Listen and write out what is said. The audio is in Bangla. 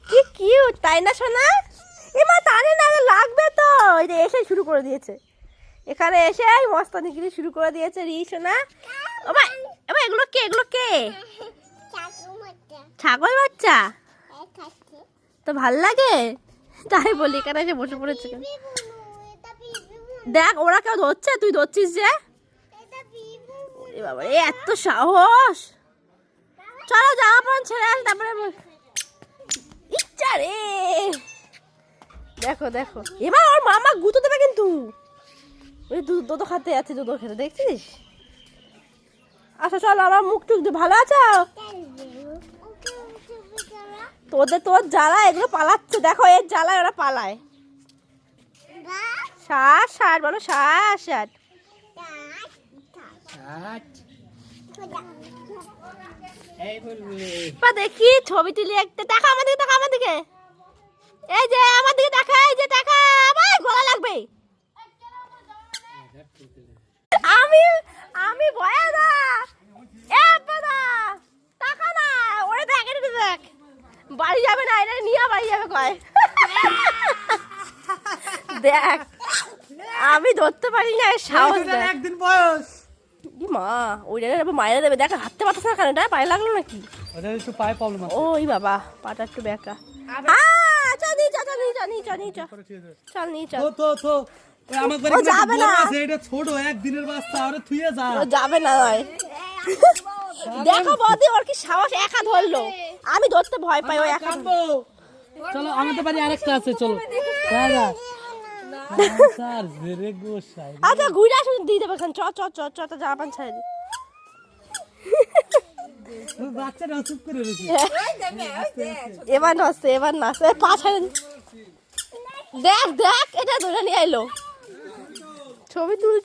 কি কিউট তাই না সোনা? এমা টানে না লাগবে তো। এই যে এসে শুরু করে দিয়েছে, এখানে এসে মস্তানিগিরি শুরু করে দিয়েছে রি সোনা। ওমা এমা এগুলো কে, এগুলো কে? ছাগল বাচ্চা তো ভাল লাগে তাই বলি, এখানে এসে বসে পড়েছে। দেখ ওরা কেউ ধরছে, তুই ধরছিস যে। এ বাবা এ এত সাহস। চলো জামা প্যান্ট ছেড়ে আস তারপরে ইচ্ছা রে। দেখো দেখো এবার ওর মামা গুঁতো দেবে কিন্তু। ওই দুধ খাতে আছে, দুধ খেতে দেখছিস। আচ্ছা চলো আমার মুখ টুক ভালো আছো? তোর জ্বালা এগুলো পালাচ্ছে, দেখো এর জ্বালায় ওরা পালায়। ষাট ষাট বলো, ষাট ষাট। দেখি ছবি তুলি একটা, দেখা আমার দিকে, দেখা আমার দিকে। এই যে আমার দিকে দেখা, এই যে দেখা, আমার গলা লাগবে। আমি আমি ভয়া দা এ দাদা টাকা না ওরে দেখ, এটা দেখ বাড়ি যাবে না, এটা নিয়ে বাড়ি যাবে কয়। দেখ আমি ধরতে পারি না, সাহস দেখ। একদিন বয়স মা ওইটা মায়েরা দেবে। দেখ হাঁটতে পারতেছ না কেন, এটা পায়ে লাগলো নাকি? ওদের একটু পায়ে প্রবলেম আছে। ওই বাবা পাটা একটু বেঁকা। চল নিয়ে চল, চল নিয়ে চল, নিয়ে চল, নিয়ে চল, চল নিয়ে চল। তো আমার বাড়ি যাবে না, এটা ছোট একদিনের বাচ্চা, ওরে থুয়ে যা। ও যাবে না নয়। দেখো বদি ওর কি সাহস, একা ধরলো। আমি ধরতে ভয় পাই, ও একা। চলো আমাদের বাড়ি আরেকটা আছে, চলো। আচ্ছা ঘুরে আসুন দিয়ে দেবে খান। চ চ চ চ তো জামা প্যান্ট ছেড়ে দি। বাচ্চাটা চুপ করে রয়েছে। এবার নাচছে, এবার নাচছে, পা ছেড়ে দি। দেখ দেখ এটা ধরে নিয়ে এলো, ছবি তুলছে।